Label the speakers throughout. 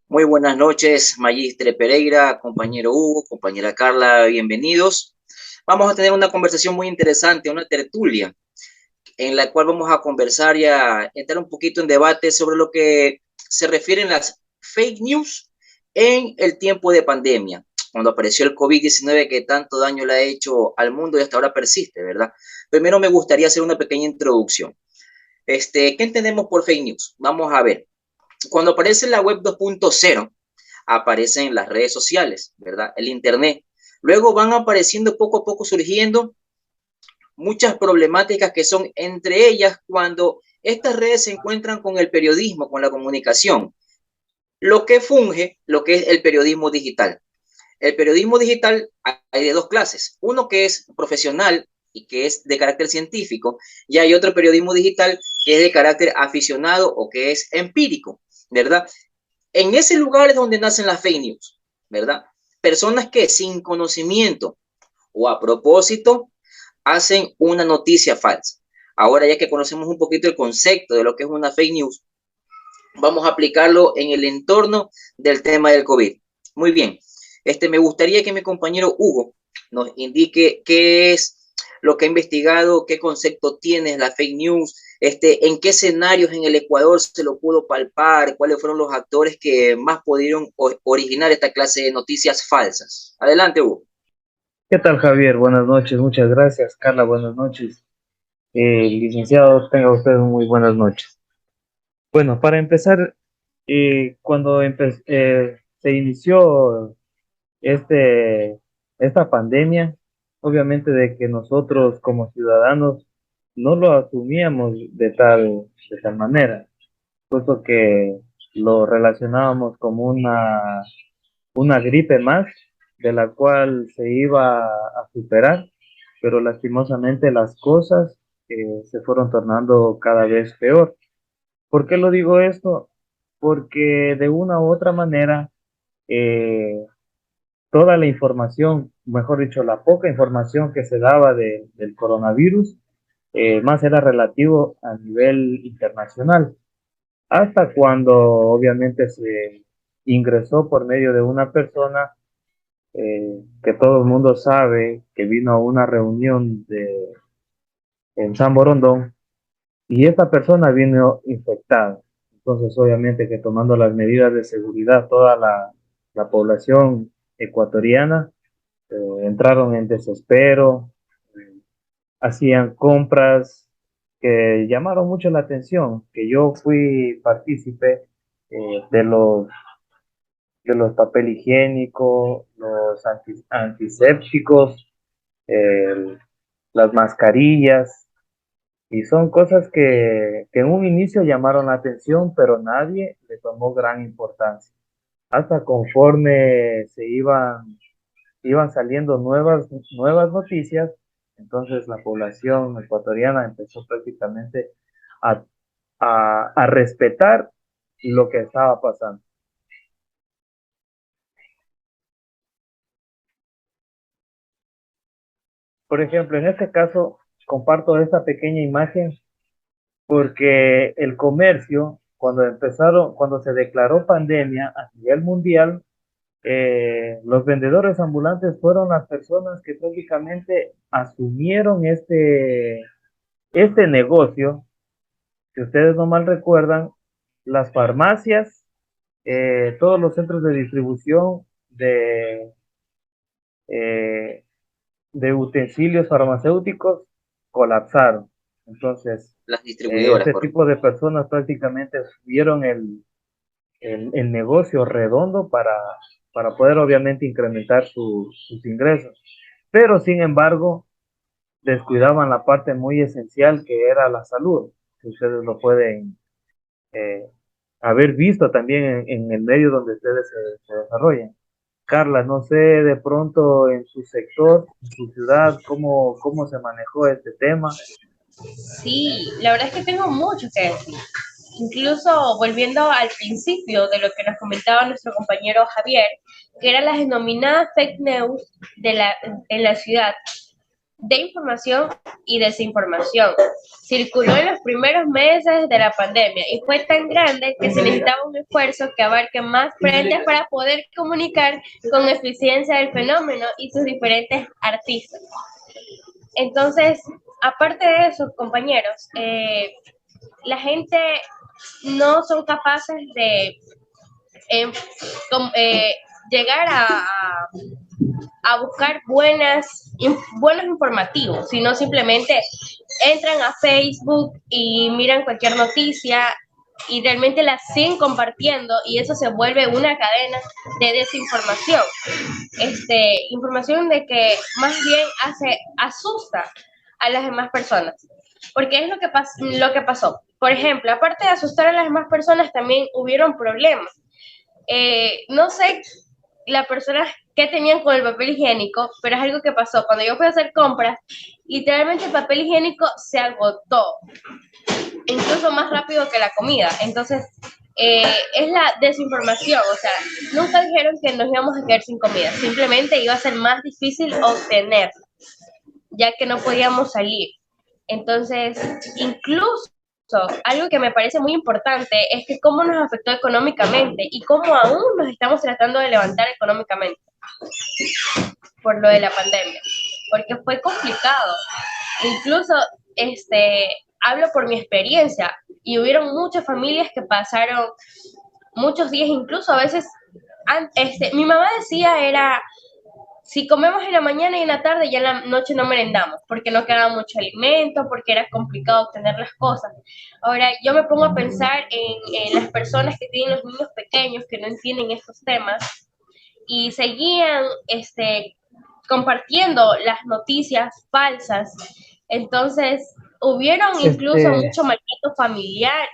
Speaker 1: Muy buenas noches, Magistre Pereira, compañero Hugo, compañera Carla, bienvenidos. Vamos a tener una conversación muy interesante, una tertulia, en la cual vamos a conversar y a entrar un poquito en debate sobre lo que se refieren las fake news en el tiempo de pandemia, cuando apareció el COVID-19 que tanto daño le ha hecho al mundo y hasta ahora persiste, ¿verdad? Primero me gustaría hacer una pequeña introducción. ¿Qué entendemos por fake news? Vamos a ver. Cuando aparece la web 2.0, aparecen las redes sociales, ¿verdad? El Internet. Luego van apareciendo poco a poco surgiendo muchas problemáticas que son entre ellas cuando estas redes se encuentran con el periodismo, con la comunicación. Lo que funge, lo que es el periodismo digital. El periodismo digital hay de dos clases. Uno que es profesional y que es de carácter científico, y hay otro periodismo digital que es de carácter aficionado o que es empírico, ¿verdad? En ese lugar es donde nacen las fake news, ¿verdad? Personas que sin conocimiento o a propósito hacen una noticia falsa. Ahora ya que conocemos un poquito el concepto de lo que es una fake news, vamos a aplicarlo en el entorno del tema del COVID. Muy bien, me gustaría que mi compañero Hugo nos indique qué es lo que ha investigado, qué concepto tiene la fake news, en qué escenarios en el Ecuador se lo pudo palpar, cuáles fueron los actores que más pudieron originar esta clase de noticias falsas. Adelante, Hugo.
Speaker 2: ¿Qué tal, Javier? Buenas noches, muchas gracias. Carla, buenas noches. Licenciado, tenga usted muy buenas noches. Bueno, para empezar, cuando se inició este, esta pandemia, obviamente de que nosotros como ciudadanos no lo asumíamos de tal manera, puesto que lo relacionábamos como una gripe más, de la cual se iba a superar, pero lastimosamente las cosas se fueron tornando cada vez peor. ¿Por qué lo digo esto? Porque de una u otra manera, eh, toda la información, mejor dicho, la poca información que se daba del coronavirus, más era relativo a nivel internacional, hasta cuando obviamente se ingresó por medio de una persona que todo el mundo sabe que vino a una reunión en San Borondón y esta persona vino infectada. Entonces, obviamente que tomando las medidas de seguridad, toda la población ecuatoriana entraron en desespero, eh, hacían compras que llamaron mucho la atención, que yo fui partícipe de los papel higiénico, los antisépticos, el- las mascarillas, y son cosas que en un inicio llamaron la atención, pero nadie le tomó gran importancia. Hasta conforme iban saliendo nuevas noticias, entonces la población ecuatoriana empezó prácticamente a, a respetar lo que estaba pasando. Por ejemplo, en este caso, comparto esta pequeña imagen porque el comercio, cuando se declaró pandemia a nivel mundial, los vendedores ambulantes fueron las personas que prácticamente asumieron este negocio. Si ustedes no mal recuerdan, las farmacias, todos los centros de distribución eh, de utensilios farmacéuticos colapsaron. Entonces,
Speaker 1: Las distribuidoras,
Speaker 2: este
Speaker 1: correcto.
Speaker 2: tipo de personas prácticamente vieron el negocio redondo para poder obviamente incrementar sus ingresos. Pero sin embargo, descuidaban la parte muy esencial que era la salud, que ustedes lo pueden eh, haber visto también en el medio donde ustedes se desarrollan. Carla, no sé de pronto en su sector, en su ciudad, cómo se manejó este tema.
Speaker 3: Sí, la verdad es que tengo mucho que decir. Incluso volviendo al principio de lo que nos comentaba nuestro compañero Javier, que eran las denominadas fake news en la ciudad. de información y desinformación. Circuló en los primeros meses de la pandemia y fue tan grande que se necesitaba un esfuerzo que abarque más frentes para poder comunicar con eficiencia el fenómeno y sus diferentes artistas. Entonces, aparte de eso, compañeros, la gente no son capaces de eh, llegar a buscar buenos informativos, sino simplemente entran a Facebook y miran cualquier noticia y realmente la siguen compartiendo y eso se vuelve una cadena de desinformación. Información de que más bien asusta a las demás personas. Porque es lo que pasó. Por ejemplo, aparte de asustar a las demás personas, también hubieron problemas. No sé las personas que tenían con el papel higiénico, pero es algo que pasó. Cuando yo fui a hacer compras, literalmente el papel higiénico se agotó, incluso más rápido que la comida. Entonces, es la desinformación, o sea, nunca dijeron que nos íbamos a quedar sin comida, simplemente iba a ser más difícil obtener, ya que no podíamos salir. Entonces, incluso algo que me parece muy importante es que cómo nos afectó económicamente y cómo aún nos estamos tratando de levantar económicamente por lo de la pandemia, porque fue complicado. Incluso, hablo por mi experiencia y hubieron muchas familias que pasaron muchos días, incluso a veces, mi mamá decía era, si comemos en la mañana y en la tarde, ya en la noche no merendamos, porque no quedaba mucho alimento, porque era complicado obtener las cosas. Ahora, yo me pongo a pensar en las personas que tienen los niños pequeños, que no entienden estos temas, y seguían compartiendo las noticias falsas. Entonces, hubieron incluso mucho maltrato familiar,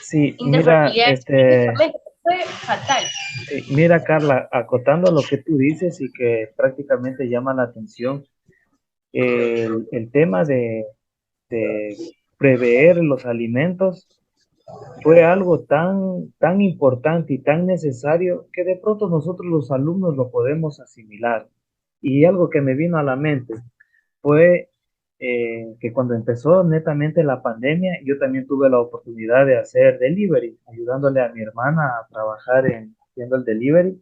Speaker 2: Sí, mira,
Speaker 3: interfamiliar, psicológicamente, fue fatal.
Speaker 2: sí, mira, Carla, acotando lo que tú dices y que prácticamente llama la atención, el tema de prever los alimentos fue algo tan importante y tan necesario que de pronto nosotros los alumnos lo podemos asimilar. Y algo que me vino a la mente fue que cuando empezó netamente la pandemia, yo también tuve la oportunidad de hacer delivery, ayudándole a mi hermana a trabajar haciendo el delivery,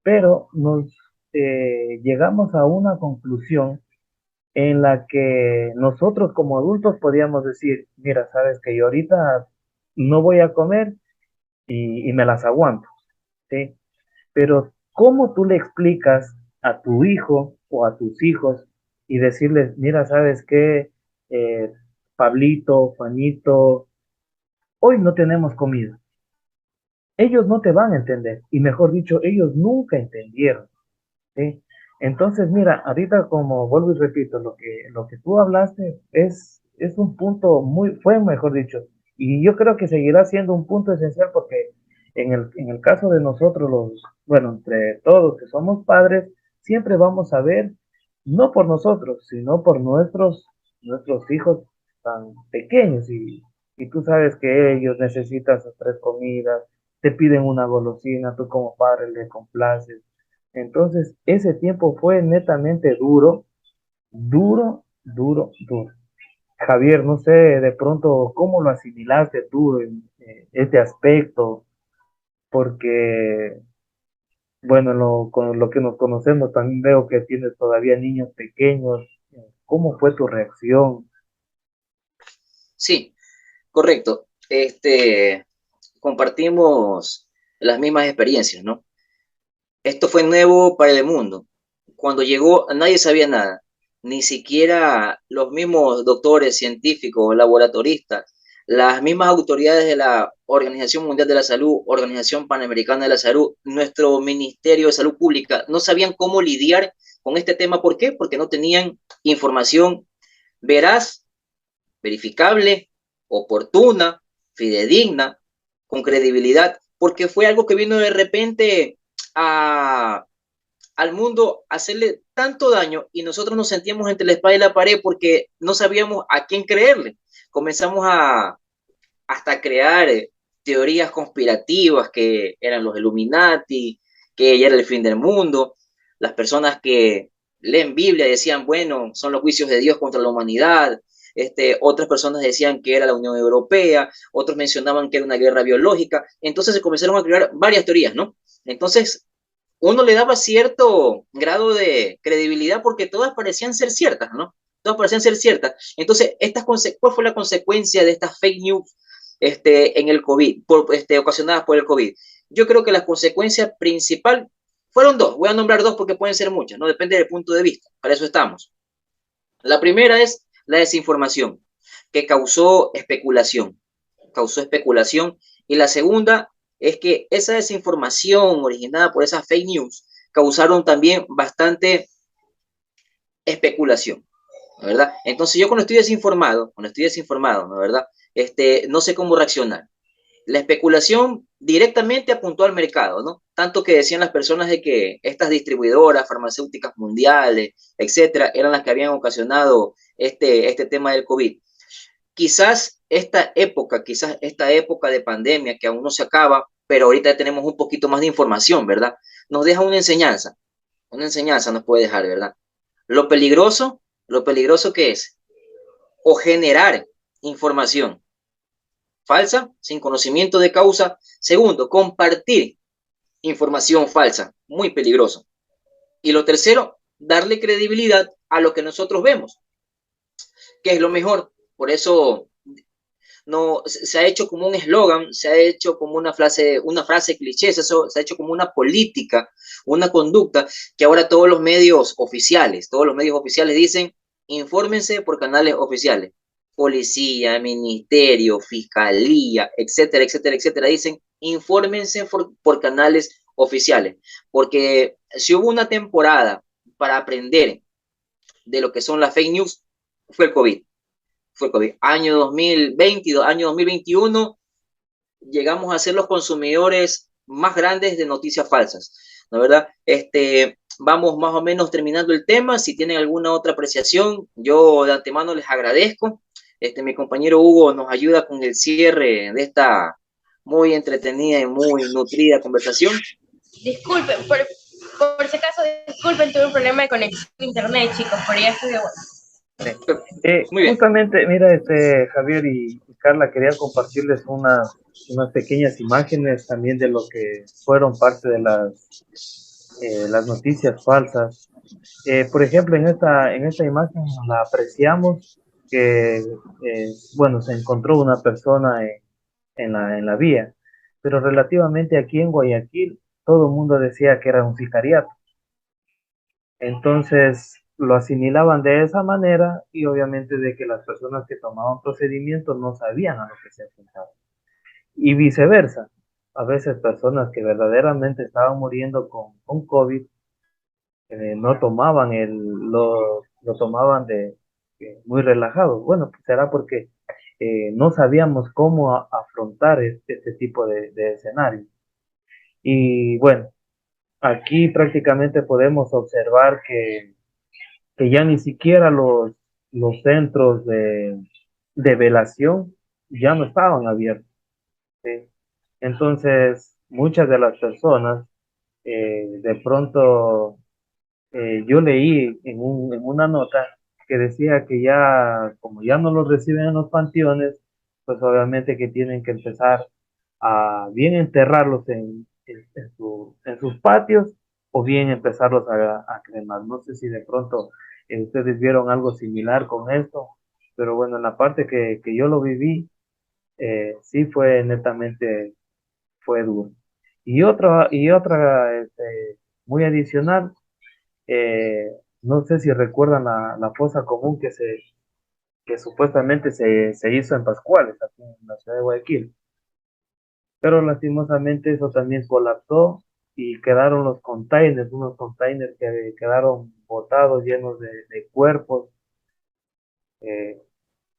Speaker 2: pero nos llegamos a una conclusión en la que nosotros como adultos podíamos decir, mira, sabes que yo ahorita no voy a comer y me las aguanto, ¿sí? Pero ¿cómo tú le explicas a tu hijo o a tus hijos y decirles, mira, sabes qué, Eh, Pablito, Juanito, hoy no tenemos comida? Ellos no te van a entender y mejor dicho, ellos nunca entendieron, ¿sí? Entonces, mira, ahorita como vuelvo y repito, lo que tú hablaste es un punto fue mejor dicho, y yo creo que seguirá siendo un punto esencial porque en el caso de nosotros bueno, entre todos que somos padres, siempre vamos a ver, no por nosotros, sino por nuestros hijos tan pequeños, y tú sabes que ellos necesitan sus tres comidas, te piden una golosina, tú como padre le complaces. Entonces, ese tiempo fue netamente duro, duro, duro, duro. Javier, no sé de pronto cómo lo asimilaste tú en este aspecto, porque, bueno, con lo que nos conocemos, también veo que tienes todavía niños pequeños. ¿Cómo fue tu reacción?
Speaker 1: Sí, correcto. Compartimos las mismas experiencias, ¿no? Esto fue nuevo para el mundo. Cuando llegó, nadie sabía nada, ni siquiera los mismos doctores, científicos, laboratoristas, las mismas autoridades de la Organización Mundial de la Salud, Organización Panamericana de la Salud, nuestro Ministerio de Salud Pública, no sabían cómo lidiar con este tema. ¿Por qué? Porque no tenían información veraz, verificable, oportuna, fidedigna, con credibilidad, porque fue algo que vino de repente a, al mundo a hacerle tanto daño y nosotros nos sentíamos entre la espada y la pared porque no sabíamos a quién creerle. Comenzamos hasta crear teorías conspirativas que eran los Illuminati, que ya era el fin del mundo, las personas que leen Biblia, decían, bueno, son los juicios de Dios contra la humanidad. Otras personas decían que era la Unión Europea, otros mencionaban que era una guerra biológica. Entonces se comenzaron a crear varias teorías, ¿no? Entonces, uno le daba cierto grado de credibilidad porque todas parecían ser ciertas, ¿no? Todas parecían ser ciertas. Entonces, ¿cuál fue la consecuencia de estas fake news en el COVID, ocasionadas por el COVID? Yo creo que la consecuencia principal fueron dos. Voy a nombrar dos porque pueden ser muchas, ¿no? Depende del punto de vista. Para eso estamos. La primera es la desinformación, que causó especulación. Causó especulación. Y la segunda es que esa desinformación originada por esas fake news causaron también bastante especulación, ¿no? ¿Verdad? Entonces yo cuando estoy desinformado, ¿no? ¿Verdad? No sé cómo reaccionar. La especulación directamente apuntó al mercado, ¿no? Tanto que decían las personas de que estas distribuidoras farmacéuticas mundiales, etcétera, eran las que habían ocasionado este tema del COVID. Quizás esta época de pandemia que aún no se acaba, pero ahorita tenemos un poquito más de información, ¿verdad? Nos deja una enseñanza nos puede dejar, ¿verdad? Lo peligroso que es o generar información falsa sin conocimiento de causa. Segundo, compartir información falsa, muy peligroso. Y lo tercero, darle credibilidad a lo que nosotros vemos, que es lo mejor. Por eso no se ha hecho como un eslogan, se ha hecho como una frase cliché, se ha hecho como una política, una conducta que ahora todos los medios oficiales dicen, infórmense por canales oficiales. Policía, ministerio, fiscalía, etcétera, etcétera, etcétera, dicen, infórmense por canales oficiales. Porque si hubo una temporada para aprender de lo que son las fake news, fue el COVID. Año 2020, año 2021, llegamos a ser los consumidores más grandes de noticias falsas, ¿no? ¿Verdad? Vamos más o menos terminando el tema. Si tienen alguna otra apreciación, yo de antemano les agradezco. Mi compañero Hugo nos ayuda con el cierre de esta muy entretenida y muy nutrida conversación.
Speaker 3: Disculpen, por si acaso, disculpen, tuve un problema de conexión a internet, chicos, pero ya estoy de vuelta.
Speaker 1: Muy bien.
Speaker 2: Justamente, mira, Javier y Carla, quería compartirles unas pequeñas imágenes también de lo que fueron parte de las noticias falsas. Por ejemplo, en esta imagen la apreciamos que, bueno, se encontró una persona en la vía, pero relativamente aquí en Guayaquil todo el mundo decía que era un sicariato. Entonces lo asimilaban de esa manera y obviamente de que las personas que tomaban procedimientos no sabían a lo que se enfrentaban. Y viceversa, a veces personas que verdaderamente estaban muriendo con COVID no tomaban lo tomaban muy relajados. Bueno, pues será porque no sabíamos cómo afrontar este tipo de escenario. Y bueno, aquí prácticamente podemos observar que ya ni siquiera los centros de velación ya no estaban abiertos, ¿sí? Entonces, muchas de las personas, de pronto, yo leí en una nota que decía que ya, como ya no los reciben en los panteones, pues obviamente que tienen que empezar a bien enterrarlos en sus patios o bien empezarlos a cremar. No sé si de pronto ustedes vieron algo similar con esto, pero bueno, en la parte que yo lo viví, sí fue netamente, fue duro. Y otra muy adicional, no sé si recuerdan la fosa común que supuestamente se hizo en Pascuales, aquí en la ciudad de Guayaquil, pero lastimosamente eso también colapsó y quedaron los containers, unos containers que quedaron botados llenos de cuerpos. eh,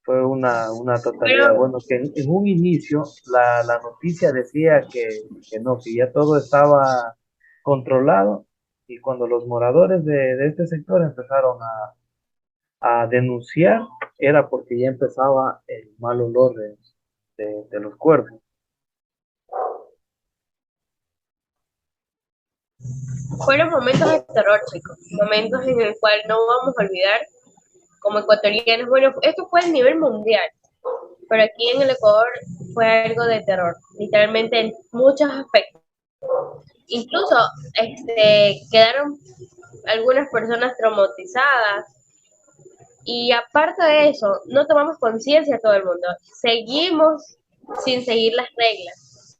Speaker 2: Fue una totalidad.
Speaker 3: Pero,
Speaker 2: Bueno, que en un inicio la noticia decía que no, que ya todo estaba controlado, y cuando los moradores de este sector empezaron a denunciar, era porque ya empezaba el mal olor de los cuerpos.
Speaker 3: fueron momentos de terror, chicos, momentos en el cual no vamos a olvidar como ecuatorianos. Bueno, esto fue a nivel mundial, pero aquí en el Ecuador fue algo de terror, literalmente en muchos aspectos. Incluso quedaron algunas personas traumatizadas y aparte de eso, no tomamos conciencia todo el mundo. Seguimos sin seguir las reglas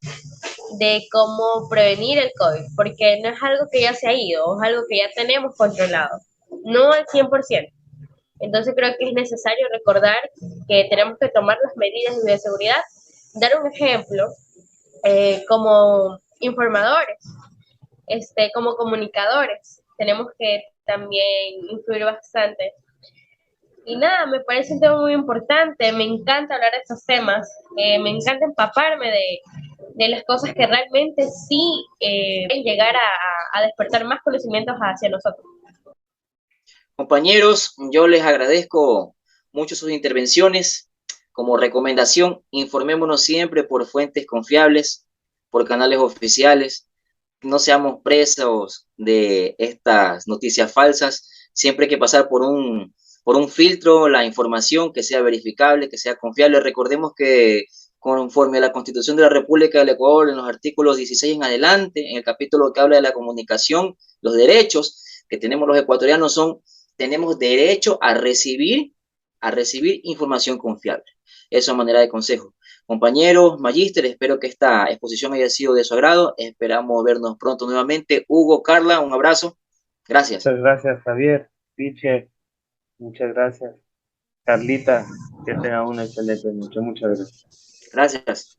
Speaker 3: de cómo prevenir el COVID, porque no es algo que ya se ha ido, es algo que ya tenemos controlado, no al 100%. Entonces creo que es necesario recordar que tenemos que tomar las medidas de bioseguridad, dar un ejemplo como informadores, como comunicadores, tenemos que también influir bastante. Y nada, me parece un tema muy importante, me encanta hablar de estos temas, me encanta empaparme de las cosas que realmente sí pueden llegar a despertar más conocimientos hacia nosotros.
Speaker 1: Compañeros, yo les agradezco mucho sus intervenciones. Como recomendación, informémonos siempre por fuentes confiables, por canales oficiales. No seamos presos de estas noticias falsas. Siempre hay que pasar por un filtro la información que sea verificable, que sea confiable. Recordemos que conforme a la Constitución de la República del Ecuador, en los artículos 16 en adelante, en el capítulo que habla de la comunicación, los derechos que tenemos los ecuatorianos son tenemos derecho a recibir información confiable. Eso a manera de consejo. Compañeros, magíster, espero que esta exposición haya sido de su agrado. Esperamos vernos pronto nuevamente. Hugo, Carla, un abrazo. Gracias.
Speaker 2: Muchas gracias, Javier. Piche, muchas gracias. Carlita, que tenga una excelente noche. Muchas gracias.
Speaker 1: Gracias.